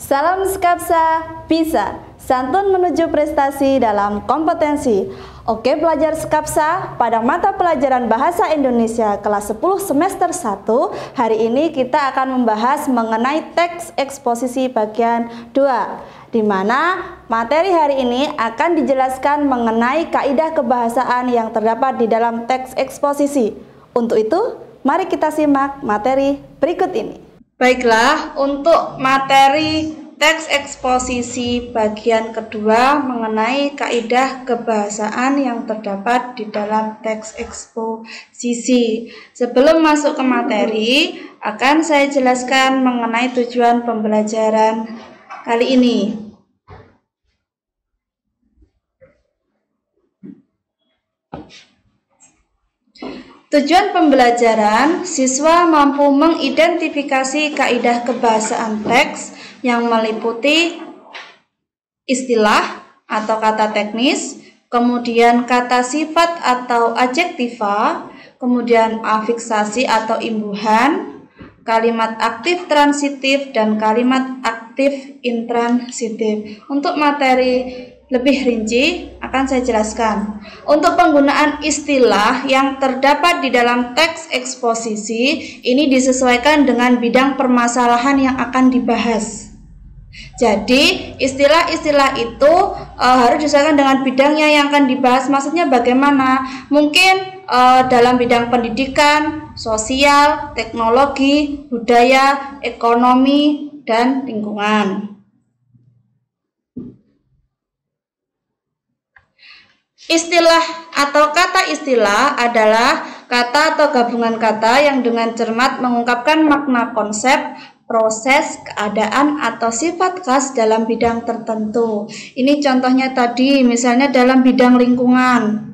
Salam Skapsa, bisa santun menuju prestasi dalam kompetensi. Oke pelajar Skapsa, pada mata pelajaran Bahasa Indonesia kelas 10 semester 1, hari ini kita akan membahas mengenai teks eksposisi bagian 2, di mana materi hari ini akan dijelaskan mengenai kaidah kebahasaan yang terdapat di dalam teks eksposisi. Untuk itu, mari kita simak materi berikut ini. Baiklah, untuk materi teks eksposisi bagian kedua mengenai kaidah kebahasaan yang terdapat di dalam teks eksposisi. Sebelum masuk ke materi, akan saya jelaskan mengenai tujuan pembelajaran kali ini. Tujuan pembelajaran, siswa mampu mengidentifikasi kaidah kebahasaan teks yang meliputi istilah atau kata teknis, kemudian kata sifat atau adjektiva, kemudian afiksasi atau imbuhan, kalimat aktif transitif, dan kalimat aktif intransitif. Untuk materi lebih rinci akan saya jelaskan. Untuk penggunaan istilah yang terdapat di dalam teks eksposisi ini disesuaikan dengan bidang permasalahan yang akan dibahas. Jadi istilah-istilah itu harus disesuaikan dengan bidangnya yang akan dibahas. Maksudnya bagaimana? Mungkin dalam bidang pendidikan, sosial, teknologi, budaya, ekonomi, dan lingkungan. Istilah atau kata istilah adalah kata atau gabungan kata yang dengan cermat mengungkapkan makna konsep, proses, keadaan, atau sifat khas dalam bidang tertentu. Ini contohnya tadi, misalnya dalam bidang lingkungan.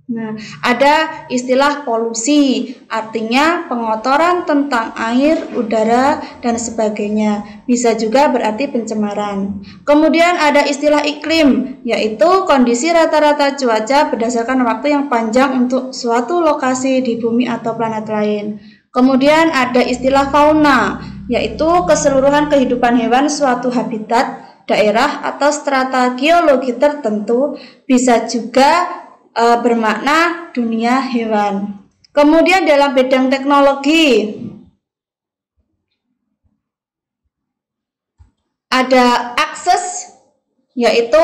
Nah, ada istilah polusi, artinya pengotoran tentang air, udara, dan sebagainya. Bisa juga berarti pencemaran. Kemudian ada istilah iklim, yaitu kondisi rata-rata cuaca berdasarkan waktu yang panjang untuk suatu lokasi di bumi atau planet lain. Kemudian ada istilah fauna, yaitu keseluruhan kehidupan hewan suatu habitat, daerah, atau strata geologi tertentu. Bisa juga bermakna dunia hewan. Kemudian dalam bidang teknologi ada akses, yaitu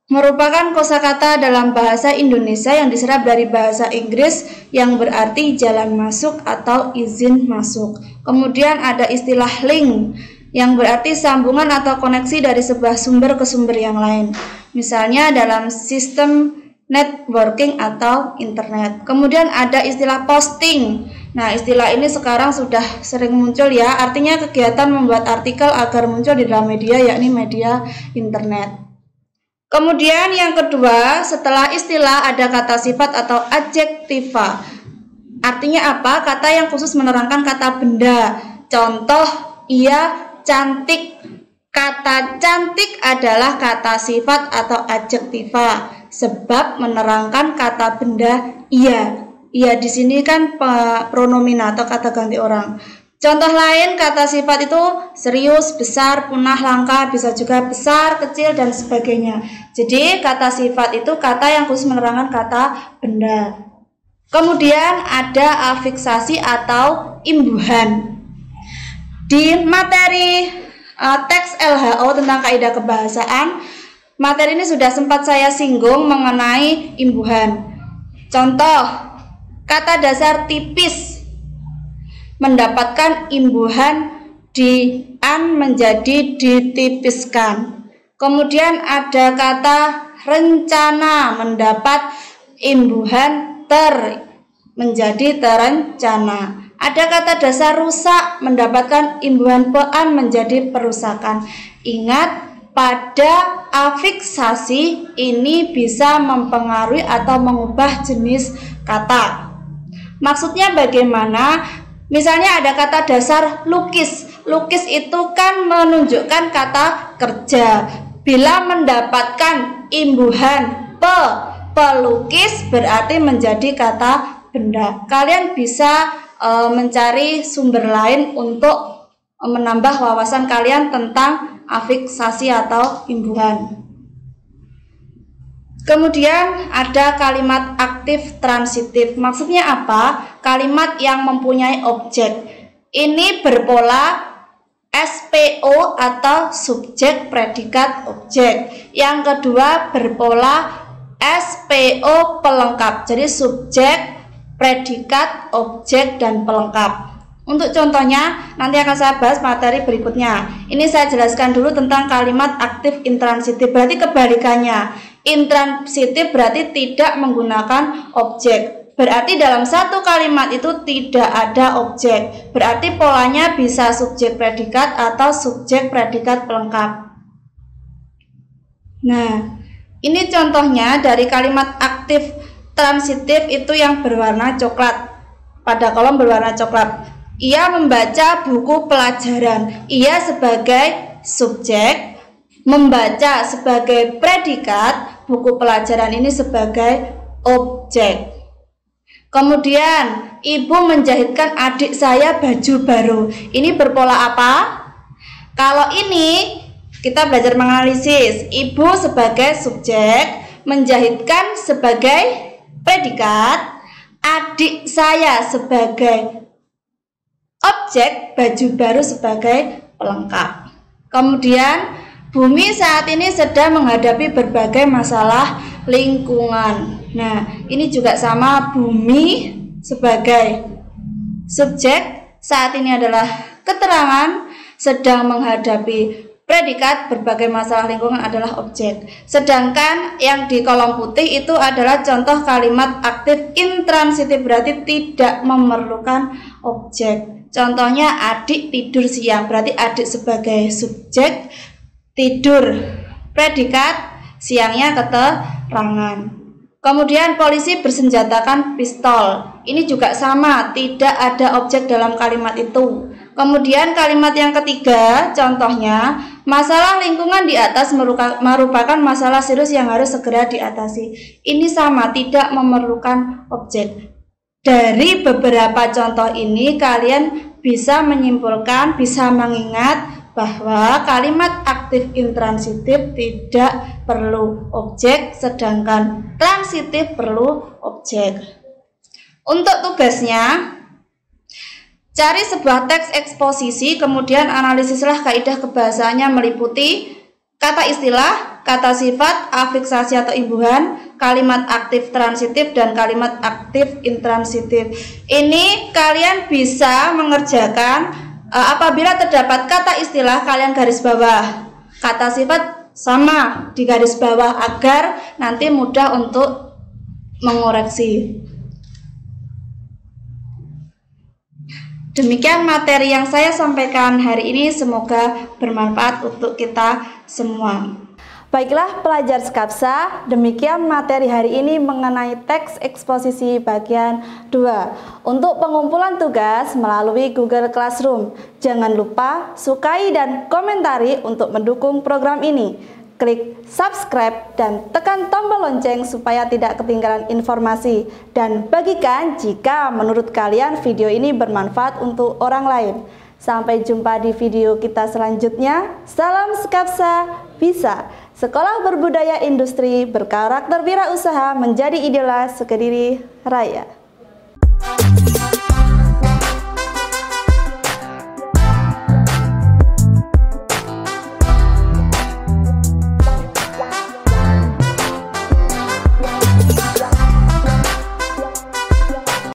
merupakan kosakata dalam bahasa Indonesia yang diserap dari bahasa Inggris yang berarti jalan masuk atau izin masuk. Kemudian ada istilah link yang berarti sambungan atau koneksi dari sebuah sumber ke sumber yang lain. Misalnya dalam sistem networking atau internet. Kemudian ada istilah posting. Nah, istilah ini sekarang sudah sering muncul ya, artinya kegiatan membuat artikel agar muncul di dalam media, yakni media internet. Kemudian yang kedua, setelah istilah ada kata sifat atau adjektiva. Artinya apa? Kata yang khusus menerangkan kata benda. Contoh, ia cantik. Kata cantik adalah kata sifat atau adjektiva, sebab menerangkan kata benda ia. Ia di sini kan pronomina atau kata ganti orang. Contoh lain kata sifat itu serius, besar, punah, langka, bisa juga besar, kecil, dan sebagainya. Jadi kata sifat itu kata yang khusus menerangkan kata benda. Kemudian ada afiksasi atau imbuhan. Di materi teks LHO tentang kaidah kebahasaan, materi ini sudah sempat saya singgung mengenai imbuhan. Contoh, kata dasar tipis mendapatkan imbuhan di an menjadi ditipiskan. Kemudian ada kata rencana mendapat imbuhan ter menjadi terencana. Ada kata dasar rusak mendapatkan imbuhan pean menjadi perusakan. Ingat, pada afiksasi ini bisa mempengaruhi atau mengubah jenis kata. Maksudnya bagaimana? Misalnya ada kata dasar lukis. Lukis itu kan menunjukkan kata kerja. Bila mendapatkan imbuhan pelukis berarti menjadi kata benda. Kalian bisa mencari sumber lain untuk menambah wawasan kalian tentang afiksasi atau imbuhan. Kemudian ada kalimat aktif transitif. Maksudnya apa? Kalimat yang mempunyai objek. Ini berpola SPO atau subjek predikat objek. Yang kedua berpola SPO pelengkap. Jadi subjek, predikat, objek, dan pelengkap. Untuk contohnya nanti akan saya bahas materi berikutnya. Ini saya jelaskan dulu tentang kalimat aktif intransitif. Berarti kebalikannya. Intransitif berarti tidak menggunakan objek. Berarti dalam satu kalimat itu tidak ada objek. Berarti polanya bisa subjek predikat atau subjek predikat pelengkap. Nah, ini contohnya dari kalimat aktif transitif itu yang berwarna coklat. Pada kolom berwarna coklat. Ia membaca buku pelajaran. Ia sebagai subjek, membaca sebagai predikat, buku pelajaran ini sebagai objek. Kemudian, ibu menjahitkan adik saya baju baru. Ini berpola apa? Kalau ini kita belajar menganalisis. Ibu sebagai subjek, menjahitkan sebagai predikat, adik saya sebagai objek, baju baru sebagai pelengkap. Kemudian bumi saat ini sedang menghadapi berbagai masalah lingkungan. Nah, ini juga sama, bumi sebagai subjek saat ini adalah keterangan, sedang menghadapi predikat, berbagai masalah lingkungan adalah objek. Sedangkan yang di kolom putih itu adalah contoh kalimat aktif intransitif, berarti tidak memerlukan objek. Contohnya adik tidur siang, berarti adik sebagai subjek, tidur predikat, siangnya keterangan. Kemudian polisi bersenjatakan pistol. Ini juga sama, tidak ada objek dalam kalimat itu. Kemudian kalimat yang ketiga, contohnya masalah lingkungan di atas merupakan masalah serius yang harus segera diatasi. Ini sama, tidak memerlukan objek. Dari beberapa contoh ini kalian bisa menyimpulkan, bisa mengingat bahwa kalimat aktif intransitif tidak perlu objek, sedangkan transitif perlu objek. Untuk tugasnya, cari sebuah teks eksposisi, kemudian analisislah kaidah kebahasaannya meliputi kata istilah, kata sifat, afiksasi atau imbuhan, kalimat aktif transitif, dan kalimat aktif intransitif. Ini kalian bisa mengerjakan apabila terdapat kata istilah, kalian garis bawah. Kata sifat sama di garis bawah agar nanti mudah untuk mengoreksi. Demikian materi yang saya sampaikan hari ini, semoga bermanfaat untuk kita semua. Baiklah pelajar Skapsa, demikian materi hari ini mengenai teks eksposisi bagian 2. Untuk pengumpulan tugas melalui Google Classroom, jangan lupa sukai dan komentari untuk mendukung program ini. Klik subscribe dan tekan tombol lonceng supaya tidak ketinggalan informasi. Dan bagikan jika menurut kalian video ini bermanfaat untuk orang lain. Sampai jumpa di video kita selanjutnya. Salam Skapsa bisa. Sekolah berbudaya industri berkarakter wirausaha menjadi idola sekediri raya.